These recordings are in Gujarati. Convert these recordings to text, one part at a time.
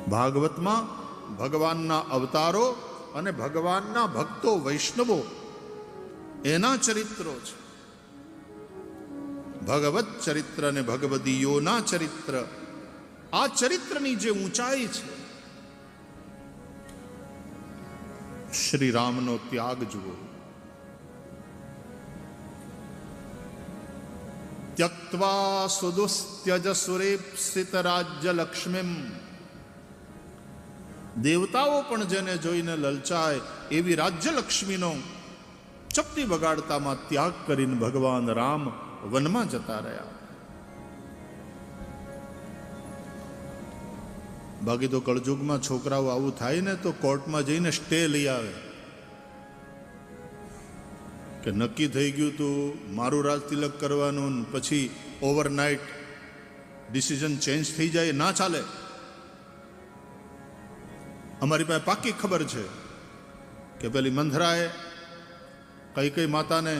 ભાગવતમાં ભગવાનના અવતારો અને ભગવાનના ભક્તો વૈષ્ણવો એના ચરિત્રો છે. ભગવત ચરિત્ર અને ભગવદીયોના ચરિત્ર, આ ચરિત્રની જે ઊંચાઈ છે, શ્રી રામનો ત્યાગ જુઓ. ત્યક્ત્વા સુદુસ્ત્યજ સુરેપ્સિત રાજ્ય લક્ષ્મીમ. દેવતાઓ પણ જેને જોઈને લલચાય એવી રાજ્યલક્ષ્મીનો ચપટી બગાડતામાં ત્યાગ કરીને ભગવાન રામ વનમાં જતા રહ્યા. બાકી તો કળજુગમાં છોકરાઓ આવું થાય ને તો કોર્ટમાં જઈને સ્ટે લઈ આવે કે નક્કી થઈ ગયું તું મારું રાજ તિલક કરવાનું, પછી ઓવરનાઇટ ડિસિઝન ચેન્જ થઈ જાય, ના ચાલે. અમારી પાસે પાકી ખબર છે કે પેલી મંથરાએ કઈ માતાને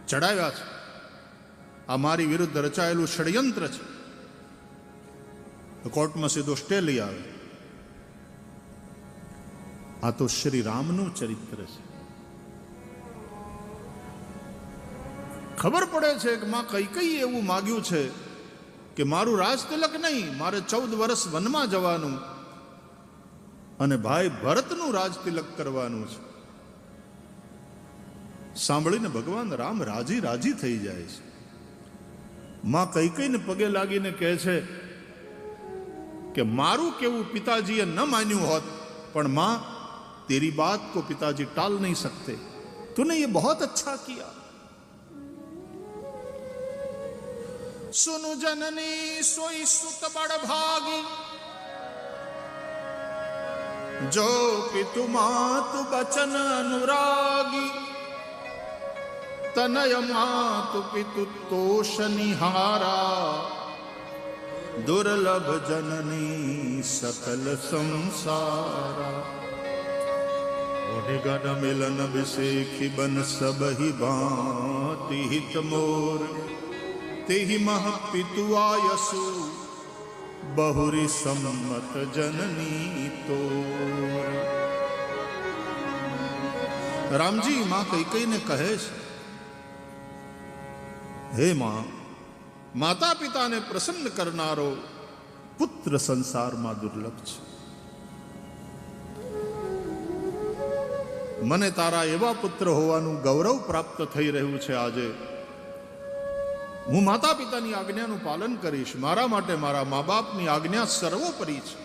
ચડાવ્યા છે. આ મારી વિરુદ્ધ રચાયેલું ષડયંત્ર છે. કોર્ટમાં સીધો સ્ટે લઈ આવે. આ તો શ્રી રામનું ચરિત્ર છે. ખબર પડે છે કે માં કઈ એવું માગ્યું છે કે મારું રાજ તિલક નહીં, મારે 14 વર્ષ વનમાં જવાનું અને ભાઈ ભરતનું રાજ તિલક કરવાનું છે. સાંભળીને ભગવાન રામ રાજી થઈ જાય છે. માં કઈને પગે લાગીને કહે છે કે મારું કેવું પિતાજીએ ન માન્યું હોત, પણ मां तेरी बात को पिताजी टाल नहीं सकते, तूने ये बहुत अच्छा किया. सुनु जननी सोई सुत बड़ भागी, जो पितु मातु बचन अनुरागी. तनय मातु पितु तोष निहारा, दुर्लभ जननी सकल संसारा. गण मिलन विषेखी बन सब ही भांति हित मोर, तेहि मह पितु आयसु बहुरी सम्मत जननी तोर. रामजी मां कई ने कहे છે, હે માં, માતા પિતાને પ્રસન્ન કરનારો પુત્ર સંસારમાં દુર્લભ છે. મને તારા એવા પુત્ર હોવાનું ગૌરવ પ્રાપ્ત થઈ રહ્યું છે. આજે હું માતા પિતાની આજ્ઞાનું પાલન કરીશ. મારા માટે મારા મા બાપની આજ્ઞા સર્વોપરી છે.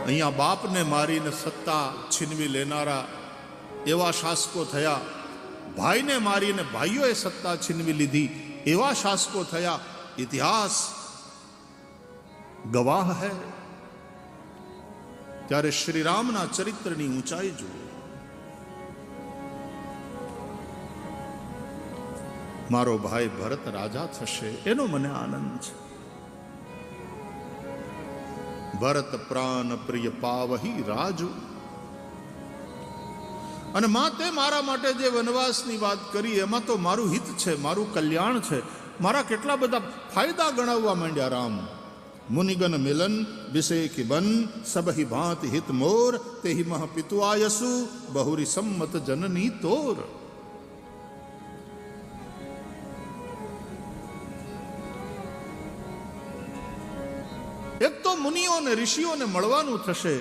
અહીંયા બાપને મારીને સત્તા છીનવી લેનારા એવા શાસકો થયા, ભાઈને મારીને ભાઈઓએ સત્તા છીનવી લીધી એવા શાસકો થયા. ઇતિહાસ ગવાહ હૈ. ત્યારે શ્રી રામના ચરિત્રની ઊંચાઈ જુઓ. મારો ભાઈ ભરત રાજા થશે એનો મને આનંદ છે. ભરત પ્રાણ પ્રિય પાવહી રાજુ. અને માં તે મારા માટે જે વનવાસની વાત કરી એમાં તો મારું હિત છે, મારું કલ્યાણ છે. મારા કેટલા બધા ફાયદા ગણાવવા માંડ્યા રામ. મુનિગન મિલન વિષેખી બન સબહી ભાંતિ હિત મોર, તેહિ મહ પિતુ આયસુ બહુરી સંમત જનની તોર. એક તો મુનિઓ અને ઋષિઓને મળવાનું થશે,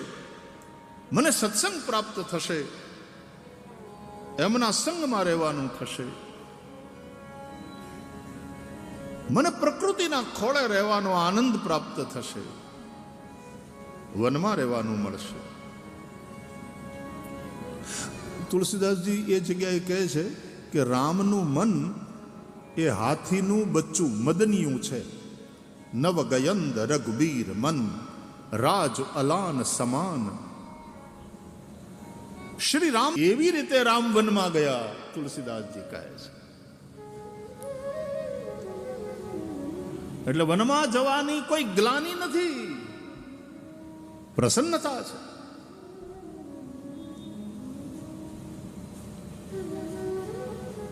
મને સત્સંગ પ્રાપ્ત થશે, એમના સંગમાં રહેવાનું થશે, મને પ્રકૃતિના ખોળે રહેવાનો આનંદ પ્રાપ્ત થશે, વનમાં રહેવાનું મળશે. તુલસીદાસજી એ જગ્યાએ કહે છે કે રામનું મન એ હાથીનું બચ્ચું મદનિયું છે. નવ ગયંદ રઘુબીર મન, રાજ અલાન સમાન. શ્રી રામ એવી રીતે રામ વનમાં ગયા, તુલસીદાસજી કહે છે. એટલે વનમાં જવાની કોઈ ગ્લાની નથી, પ્રસન્નતા છે.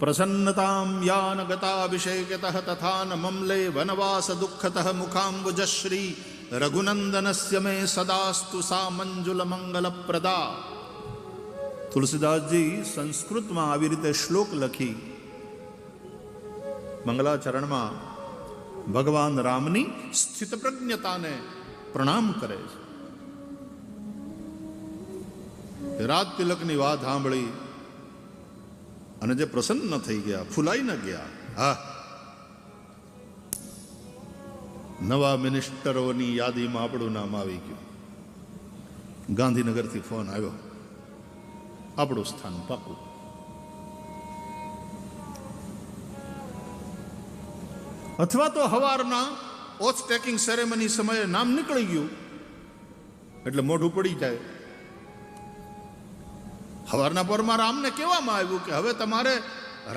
પ્રસન્નતામ યાન ગતાભિષેકતઃ તથા ન મમલે વનવાસ દુઃખતઃ મુખાંબુજશ્રી રઘુનંદનસ્ય મે સદાસ્તુ સા મંજુલ મંગલ પ્રદા. તુલસીદાસજી સંસ્કૃતમાં આવી રીતે શ્લોક લખી મંગલાચરણમાં ભગવાન રામની સ્થિત પ્રજ્ઞતાને પ્રણામ કરે છે. રાજ તિલકની વાત સાંભળી અને જે પ્રસન્ન થઈ ગયા, ફૂલાઈ ન ગયા. હા, નવા મિનિસ્ટરોની યાદીમાં આપણું નામ આવી ગયું. ગાંધીનગરથી ફોન આવ્યો, આપણું સ્થાન પાકું. અથવા તો હવારના ઓથ ટેકિંગ સેરેમની સમયે નામ નીકળી ગયું એટલે મોઢું પડી જાય. હવારના પરમાં રામને કહેવામાં આવ્યું કે હવે તમારે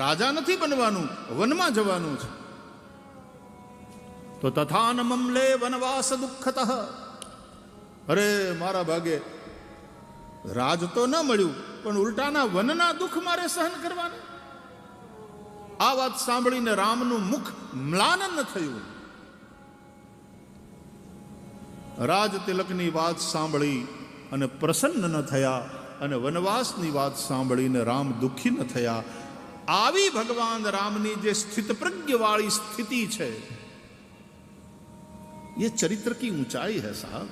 રાજા નથી બનવાનું, વનમાં જવાનું છે. તો તથા ન મમલે વનવાસ દુઃખતઃ. અરે મારા ભાગે રાજ તો ન મળ્યું, પણ ઉલટાના વનના દુઃખ મારે સહન કરવાના. આ વાત સાંભળીને રામનું મુખ મ્લાન ન થયું. રાજ તિલકની વાત સાંભળી અને પ્રસન્ન ન થયા, અને વનવાસની વાત સાંભળીને રામ દુઃખી ન થયા. આવી ભગવાન રામની જે સ્થિત પ્રજ્ઞવાળી સ્થિતિ છે, ये चरित्र की ऊंचाई है साहब.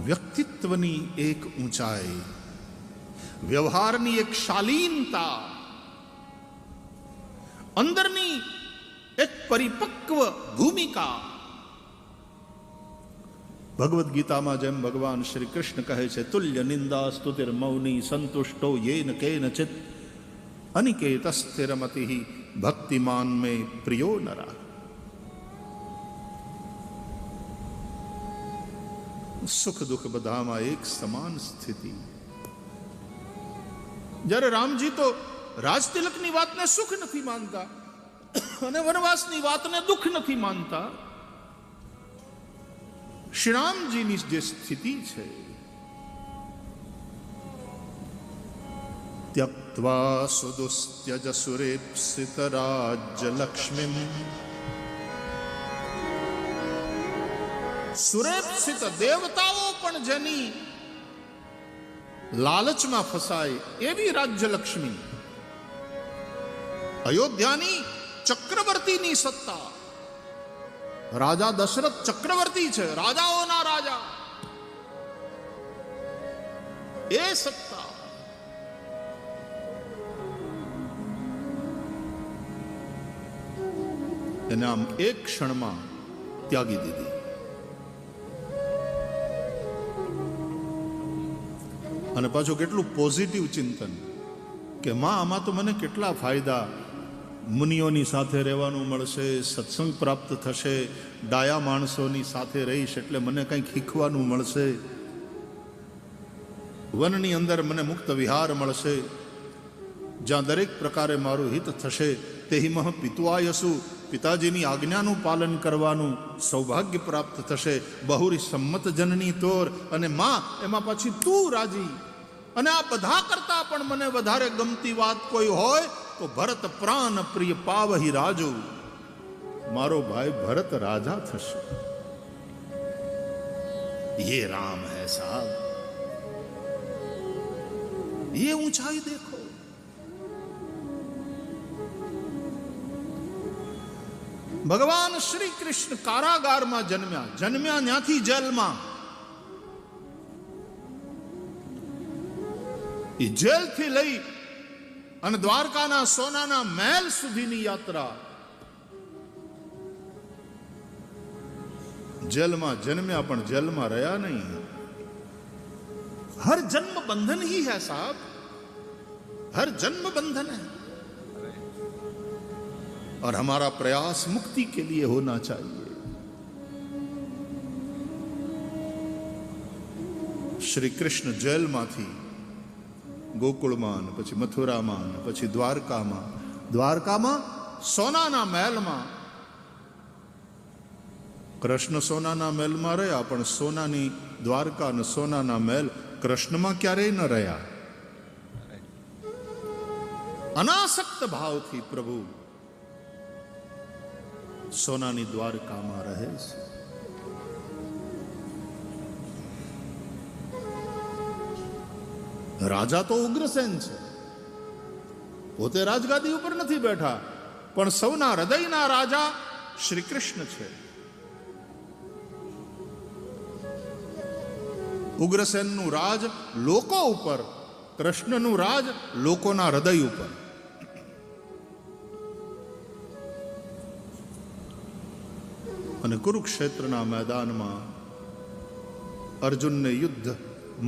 વ્યક્તિત્વની એક ઊંચાઈ, વ્યવહારની એક શાલીનતા, અંદરની એક પરિપક્વ ભૂમિકા. ભગવદ્ ગીતામાં જેમ ભગવાન શ્રી કૃષ્ણ કહે છે, તુલ્ય નિંદા સ્તુતિર મૌની સંતુષ્ટો યેન કેનચિત અનિકેત સ્થિરમતિ ભક્તિમાન મેં પ્રિયો નરા. સુખ દુઃખ બધામાં એક સમાન સ્થિતિ. જ્યારે રામજી તો રાજતિલકની વાતને સુખ નથી માનતા અને વનવાસની વાતને દુઃખ નથી માનતા. શ્રી રામજીની જે સ્થિતિ છે, ત્યક્ત્વા સુદુસ્ત્યજ સુરેપ્સિત રાજ્ય લક્ષ્મીમ. સુરેપ્સિત દેવતાઓ પણ જેની લાલચમાં ફસાય એવી રાજ્યલક્ષ્મી, અયોધ્યાની ચક્રવર્તીની સત્તા. રાજા દશરથ ચક્રવર્તી છે, રાજાઓના રાજા. એ સત્તા એને આમ એક ક્ષણમાં ત્યાગી દીધી. અને પાછું કેટલું પોઝિટિવ ચિંતન કે માં આમાં તો મને કેટલા ફાયદા. મુનિઓની સાથે રહેવાનું મળશે, સત્સંગ પ્રાપ્ત થશે, ડાયા માણસોની સાથે રહીશ એટલે મને કંઈક શીખવાનું મળશે, વનની અંદર મને મુક્ત વિહાર મળશે, જ્યાં દરેક પ્રકારે મારું હિત થશે. તેહિમઃ પિત્વાયસુ, પિતાજીની આજ્ઞાનું પાલન કરવાનું સૌભાગ્ય પ્રાપ્ત થશે. બહુરી સંમત જનની તોર, અને માં એમાં પછી તું રાજી. અને આ બધા કરતા પણ મને વધારે ગમતી વાત કોઈ હોય તો ભરત પ્રાણ પ્રિય પાવહી રાજુ. મારો ભાઈ ભરત રાજા થશે. ये राम है साहब, ये ऊंचाई देखो. ભગવાન શ્રી કૃષ્ણ કારાગારમાં જન્મ્યા ત્યાંથી જેલમાં. એ જેલથી લઈ અને દ્વારકાના સોનાના મહેલ સુધીની યાત્રા. જેલમાં જન્મ્યા પણ જેલમાં રહ્યા નહીં. हर जन्म बंधन ही है साहब, हर जन्म बंधन है. और हमारा प्रयास मुक्ति के लिए होना चाहिए. श्री कृष्ण जेलમાંથી ગોકુળમાં, પછી મથુરામાં, પછી દ્વારકામાં સોનાના મહેલમાં. કૃષ્ણ સોનાના મહેલમાં રહ્યા, પણ સોનાની દ્વારકા અને સોનાના મહેલ કૃષ્ણમાં ક્યારેય ન રહ્યા. અનાસક્ત ભાવથી પ્રભુ સોનાની દ્વારકામાં રહે છે. રાજા તો ઉગ્રસેન છે, પોતે રાજગાદી ઉપર નથી બેઠા, પણ સૌના હૃદયના રાજા શ્રી કૃષ્ણ છે. ઉગ્રસેનનું રાજ લોકો ઉપર, કૃષ્ણનું રાજ લોકોના હૃદય ઉપર. અને કુરુક્ષેત્રના મેદાનમાં અર્જુનને યુદ્ધ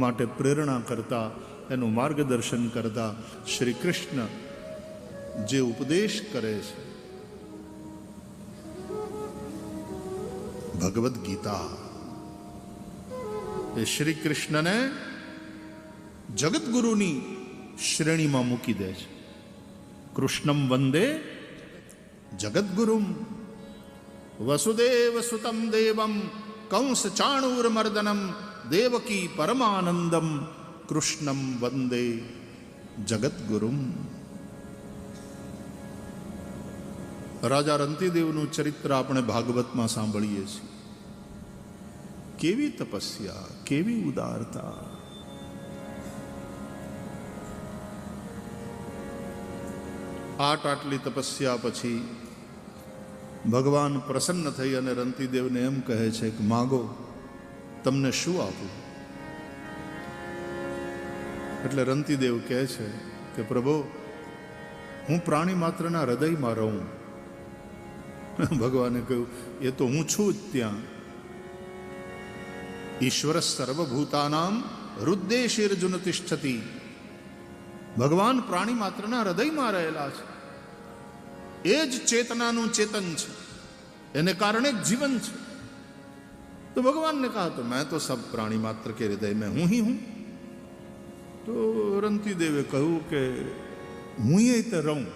માટે પ્રેરણા કરતા, એનું માર્ગદર્શન કરતા શ્રી કૃષ્ણ જે ઉપદેશ કરે છે, ભગવદ્ ગીતા, એ શ્રી કૃષ્ણને જગતગુરુની શ્રેણીમાં મૂકી દે છે. કૃષ્ણમ વંદે જગતગુરુમ વસુદેવ સુતમ દેવમ કંસ ચાણૂરમર્દનમ દેવકી પરમાનંદમ કૃષ્ણમ વંદે જગતગુરુમ. રાજા રંતિદેવનું ચરિત્ર આપણે ભાગવતમાં સાંભળીએ છીએ. કેવી તપસ્યા, કેવી ઉદારતા. આટલી તપસ્યા પછી ભગવાન પ્રસન્ન થઈ અને રંતિદેવને એમ કહે છે કે માગો, તમને શું આપું? એટલે રંતિદેવ કહે છે કે પ્રભુ, હું પ્રાણી માત્રના હૃદયમાં રહું. ભગવાને કહ્યું, એ તો હું છું જ ત્યાં. ઈશ્વર સર્વભૂતાનામ હૃદ્દેશીર્જુન તિષ્ઠતિ. ભગવાન પ્રાણી માત્રના હૃદયમાં રહેલા છે. એ જ ચેતનાનું ચેતન છે, એને કારણે જ જીવન છે. તો ભગવાનને કહા તો મેં તો સબ પ્રાણી માત્ર કે હૃદય મેં હું ही हूं. तो रंतिदेवे कहूं कि હું यही तो रहूं,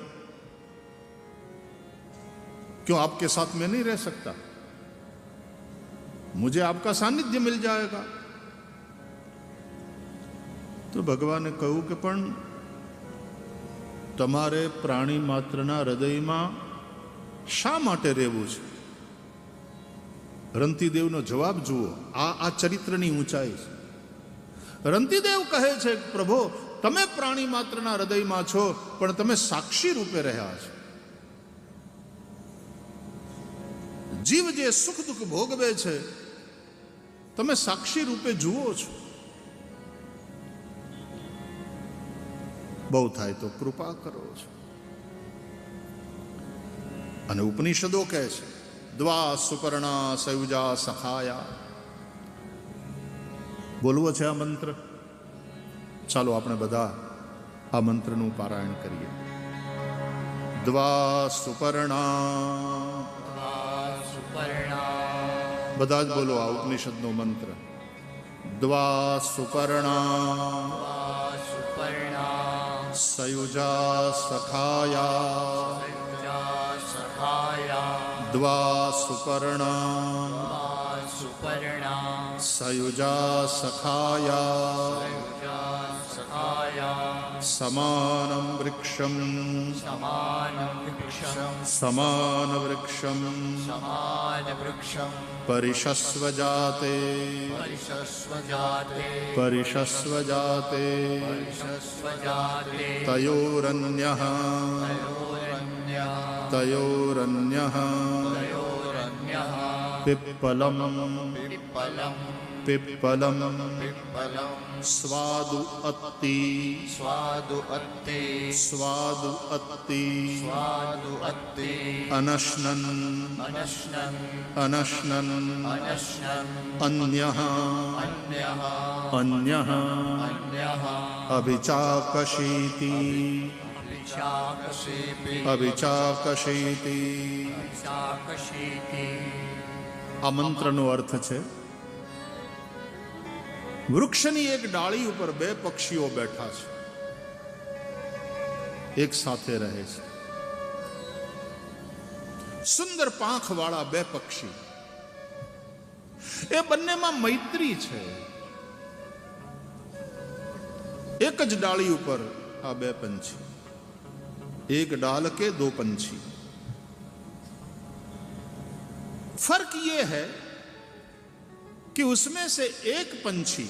क्यों आपके साथ में नहीं रह सकता? मुझे आपका सानिध्य मिल जाएगा. तो भगवाने कहूं कि पण તમારે પ્રાણી માત્રના હૃદયમાં શા માટે રહેવું છે? રંતિદેવનો જવાબ જુઓ. આ ચરિત્રની ઊંચાઈ છે. રંતિદેવ કહે છે, પ્રભુ, તમે પ્રાણી માત્રના હૃદયમાં છો, પણ તમે સાક્ષી રૂપે રહ્યા છો. જીવ જે સુખ દુઃખ ભોગવે છે, તમે સાક્ષી રૂપે જુઓ છો. બહુ થાય તો કૃપા કરો છો. અને ઉપનિષદો કહે છે, દ્વા સુપર્ણા સયુજા સખાયા. બોલવો છે આ મંત્ર? ચાલો આપણે બધા આ મંત્રનું પારાયણ કરીએ. દ્વા સુપર્ણા. બધા જ બોલો આ ઉપનિષદનો મંત્ર. દ્વા સુપર્ણા સયુજા સખાયા. દ્વા સુપર્ણા સયુજા સખાયા. સમાનમ વૃક્ષમ પરિશસ્વ જાતે તયોરન્યઃ पिप्पलम स्वादु अत्ति अनश्नन् अन्यः अभिचाकशीति. આ મંત્રનો અર્થ છે, વૃક્ષની એક ડાળી ઉપર બે પક્ષીઓ બેઠા છે, એક સાથે રહે છે. સુંદર પાંખ વાળા બે પક્ષી, એ બંનેમાં મૈત્રી છે. એક જ ડાળી ઉપર આ બે પંછી. एक डाल के दो पंछी। फर्क ये है कि उसमें से एक पंछी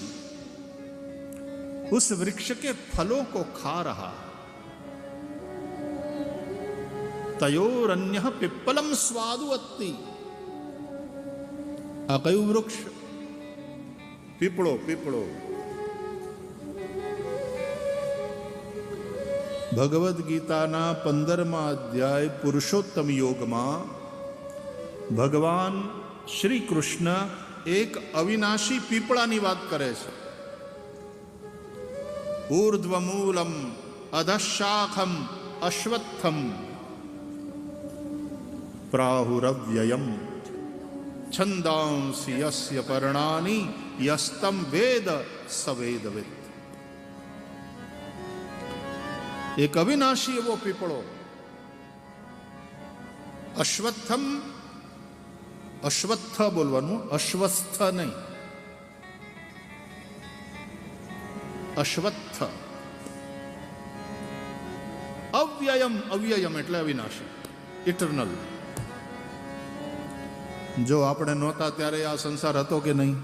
उस वृक्ष के फलों को खा रहा। तयोरन्यः पिप्पलम स्वादुवत्ति। आ कયું વૃક્ષ? પીપળો. પીપળો ભગવદ્ ગીતાના 15મા અધ્યાય પુરુષોત્તમ યોગમાં ભગવાન શ્રી કૃષ્ણ એક અવિનાશી પીપળાની વાત કરે છે. ઊર્ધ્વમૂલમ અધઃશાખમ અશ્વત્થમ પ્રાહુરવ્યયમ છંદાંસી યસ્ય પર્ણાની યસ્તમ વેદ સવેદવિદ. એક અવિનાશી એવો પીપળો. અશ્વત્થમ, અશ્વત્થ બોલવાનું, અશ્વસ્થ નહીં, અશ્વત્થ. અવ્યયમ, અવ્યયમ એટલે અવિનાશી, ઇટરનલ. જો આપણે નહોતા ત્યારે આ સંસાર હતો કે નહીં?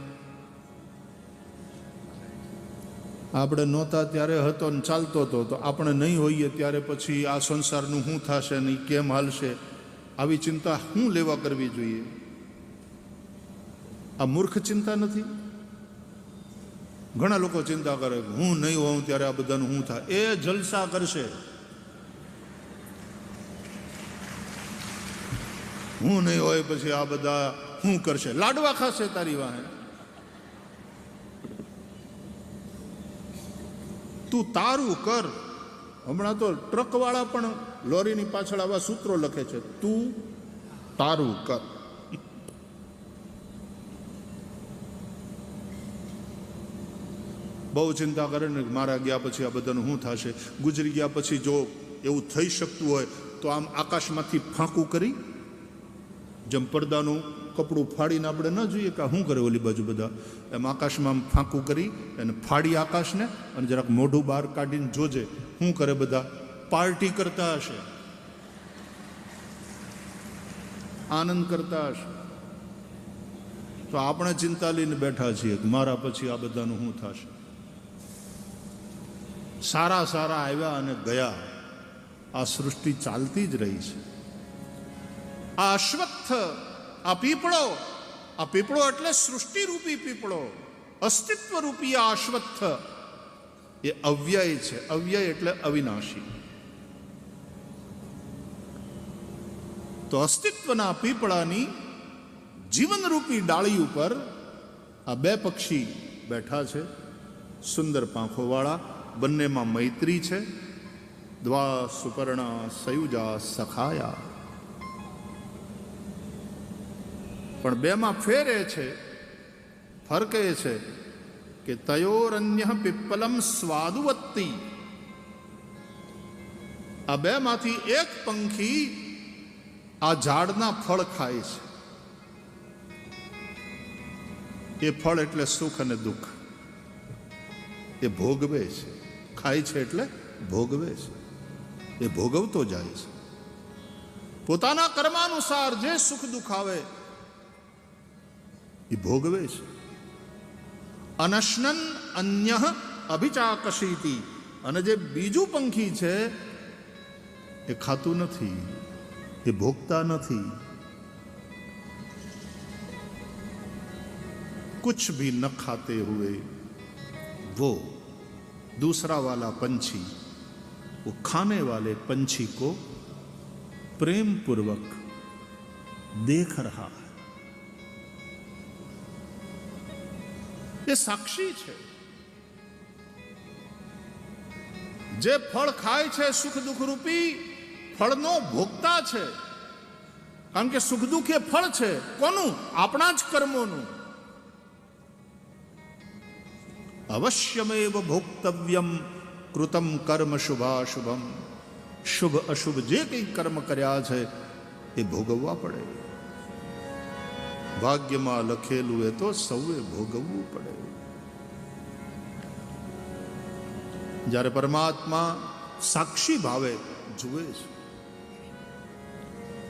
આપણે નહોતા ત્યારે હતો ને ચાલતો હતો, તો આપણે નહીં હોઈએ ત્યારે પછી આ સંસારનું શું થશે નહીં, કેમ હાલશે, આવી ચિંતા શું લેવા કરવી જોઈએ? આ મૂર્ખ ચિંતા નથી? ઘણા લોકો ચિંતા કરે, હું નહીં હોઉં ત્યારે આ બધાનું શું થાય. એ જલસા કરશે. હું નહીં હોય પછી આ બધા શું કરશે? લાડવા ખાશે તારી વાહે. તું તારું કર. હમણાં તો ટ્રકવાળા પણ લોરીની પાછળ આવા સૂત્રો લખે છે, તું તારું કર. બહુ ચિંતા કરે ને, મારા ગયા પછી આ બધાનું શું થશે, ગુજરી ગયા પછી જો એવું થઈ શકતું હોય તો આમ આકાશમાંથી ફાંકું કરી, જેમ પડદાનું કપડું ફાડીને આપણે ન જોઈએ કે શું કરે ઓલી બાજુ બધા, એમ આકાશમાં આમ ફાંકું કરી અને ફાડી આકાશને અને જરાક મોઢું બહાર કાઢીને જોજે શું કરે બધા. પાર્ટી કરતા હશે, આનંદ કરતા હશે. તો આપણે ચિંતા લઈને બેઠા છીએ કે મારા પછી આ બધાનું શું થશે. સારા સારા આવ્યા અને ગયા. આ સૃષ્ટિ ચાલતી જ રહી છે. આ અશ્વત્થ, આ પીપળો, આ પીપળો એટલે સૃષ્ટિરૂપી પીપળો, અસ્તિત્વરૂપી આ અશ્વત્થ એ અવ્યય છે. અવ્યય એટલે અવિનાશી. તો અસ્તિત્વના પીપળાની જીવનરૂપી ડાળી ઉપર આ બે પક્ષી બેઠા છે, સુંદર પાંખોવાળા. બંનેમાં મૈત્રી છે. દ્વા સુપર્ણા સયુજા સખાયા. પણ બેમાં ફેર એ છે, ફર્ક એ છે કે તયોરન્યઃ પિપ્પલમ સ્વાદુવત્તિ. આ બેમાંથી એક પંખી આ ઝાડના ફળ ખાય છે. એ ફળ એટલે સુખ અને દુઃખ. એ ભોગવે છે. ખાય છે એટલે ભોગવે છે. એ ભોગવતો જાય છે. પોતાના કર્માનુસાર જે સુખ દુઃખ આવે એ ભોગવે છે. અનશ્નન અન્યઃ અભિચાકશીતિ. અને જે બીજું પંખી છે એ ખાતું નથી, એ ભોગતા નથી. कुछ भी न खाते हुए वो दूसरा वाला पंछी वो खाने वाले पंछी को प्रेम पूर्वक देख रहा है. ये साक्षी છે. જે ફળ ખાય છે સુખ દુઃખ રૂપી ફળનો ભોગતા છે. કારણ કે સુખ દુઃખ એ ફળ છે. કોનું? આપણા જ કર્મોનું. અવશ્યમેવ ભોક્તવ્યમ કૃતમ કર્મ શુભાશુભમ. શુભ અશુભ જે કંઈ કર્મ કર્યા છે એ ભોગવવા પડે. ભાગ્યમાં લખેલું એ તો સૌએ ભોગવવું પડે. જ્યારે પરમાત્મા સાક્ષી ભાવે જુએ છે.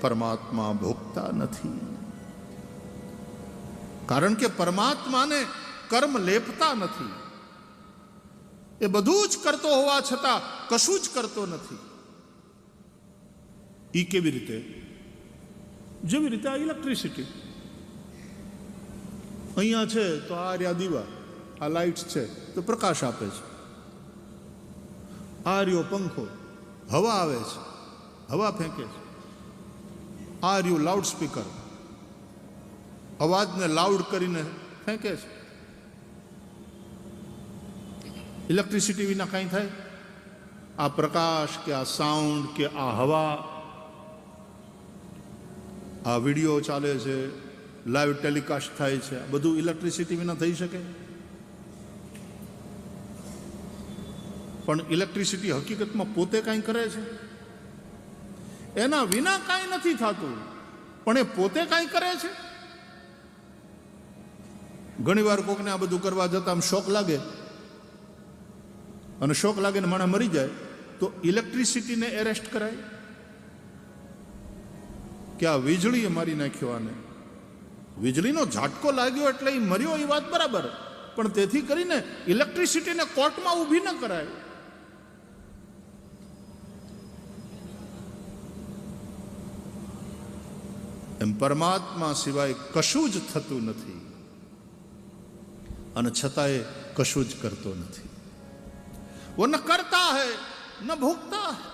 પરમાત્મા ભોગતા નથી, કારણ કે પરમાત્માને કર્મ લેપતા નથી. એ બધું જ કરતો હોવા છતાં કશું જ કરતો નથી. એ કેવી રીતે? જેવી રીતે આ ઇલેક્ટ્રિસિટી અહીંયા છે તો આ રહ્યા દીવા, આ લાઇટ્સ છે તો પ્રકાશ આપે છે. આ રહ્યો પંખો, હવા આવે છે, હવા ફેંકે છે. આ રહ્યું લાઉડ સ્પીકર, અવાજને લાઉડ કરીને ફેંકે છે. ઇલેક્ટ્રિસિટી વિના કાંઈ થાય? આ પ્રકાશ કે આ સાઉન્ડ કે આ હવા, આ વિડીયો ચાલે છે, લાઈવ ટેલિકાસ્ટ થાય છે, આ બધું ઇલેક્ટ્રિસિટી વિના થઈ શકે? પણ ઇલેક્ટ્રિસિટી હકીકતમાં પોતે કાંઈ કરે છે? એના વિના કાંઈ નથી થતું, પણ એ પોતે કાંઈ કરે છે? ઘણીવાર કોકને આ બધું કરવા જતાં આમ શોક લાગે, અને શોક લાગે ને માણસ મરી જાય, તો ઇલેક્ટ્રિસિટીને એરેસ્ટ કરાય કે આ વીજળીએ મારી નાખ્યો આને. વીજળીનો ઝાટકો લાગ્યો એટલે એ મર્યો, એ વાત બરાબર, પણ તેથી કરીને ઇલેક્ટ્રિસિટીને કોર્ટમાં ઊભી ન કરાય. એમ પરમાત્મા સિવાય કશું જ થતું નથી, અને છતાંય કશું જ કરતો નથી. वो न करता है न भोगता है.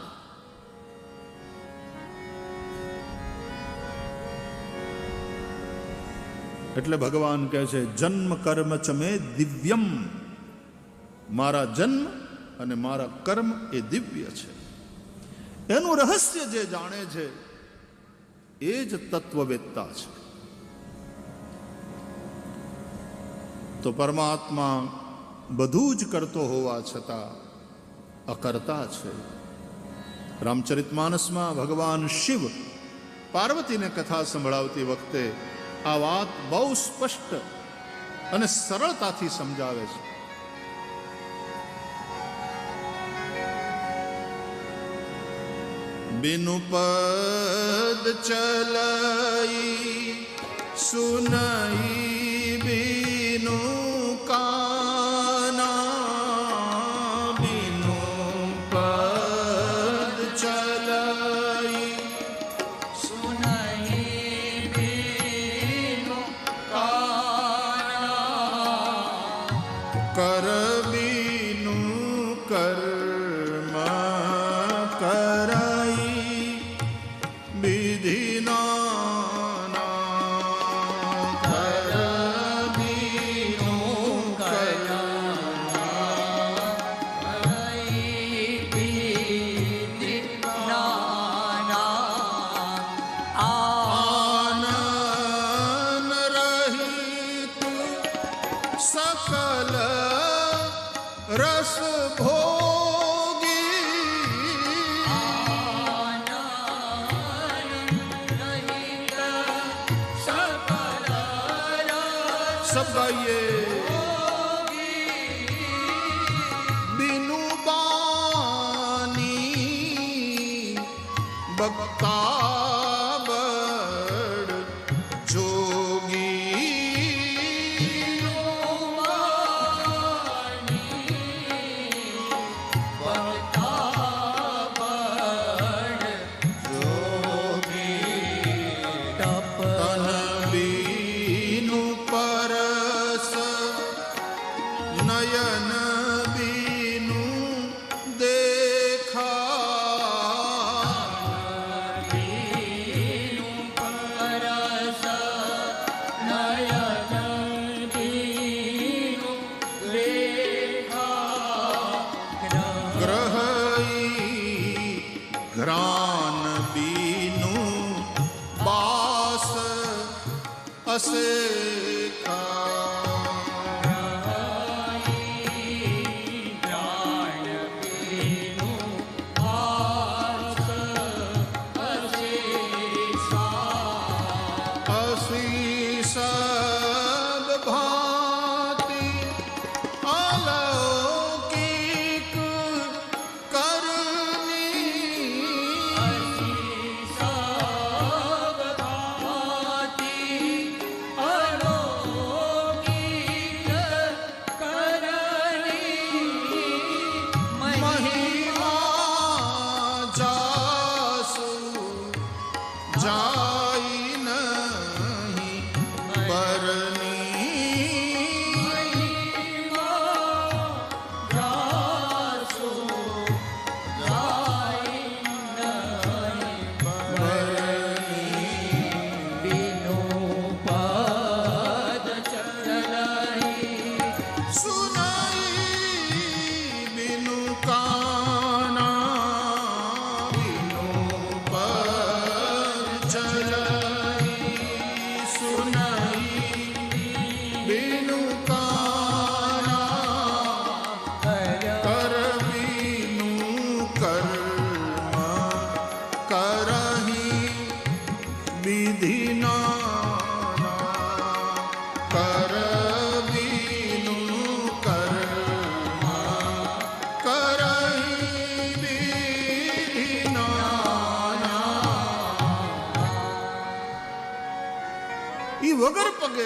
એટલે ભગવાન કહે છે જન્મ કર્મ ચ મે દિવ્યમ, મારા જન્મ અને મારા કર્મ એ દિવ્ય છે. એનું રહસ્ય જે જાણે છે એ જ તત્વવેત્તા છે. તો પરમાત્મા બધું જ કરતો હોવા છતાં અકર્તા છે. રામચરિતમાનસમાં ભગવાન શિવ પાર્વતીને કથા સંભળાવતી વખતે આ વાત બહુ સ્પષ્ટ અને સરળતાથી સમજાવે છે. बिनु पद चलाई सुनई बिनु काना, बिनु पद चलाई सुनई बिनु काना, कर बिनु कर्म कराई विधि सकल रस भोगी, सब गाइए बिनु बानी बक्ता बड़ जोगी, नयन बीनु देखा, बीनु परस नयन बीनु देखा, ग्रहई घ्रान बीनु बास असेखा, सब भांति अलौकिक करनी,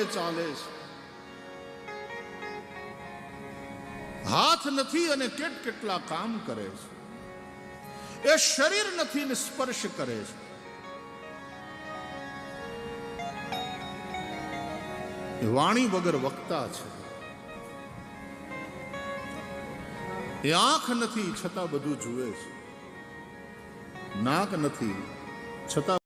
ચાલે છે. હાથ નથી અને કેટલા કામ કરે છે. એ શરીર નથી ને સ્પર્શ કરે છે. એ વાણી વગર વક્તા છે. એ આંખ નથી છતાં બધું જુએ છે. નાક નથી છતાં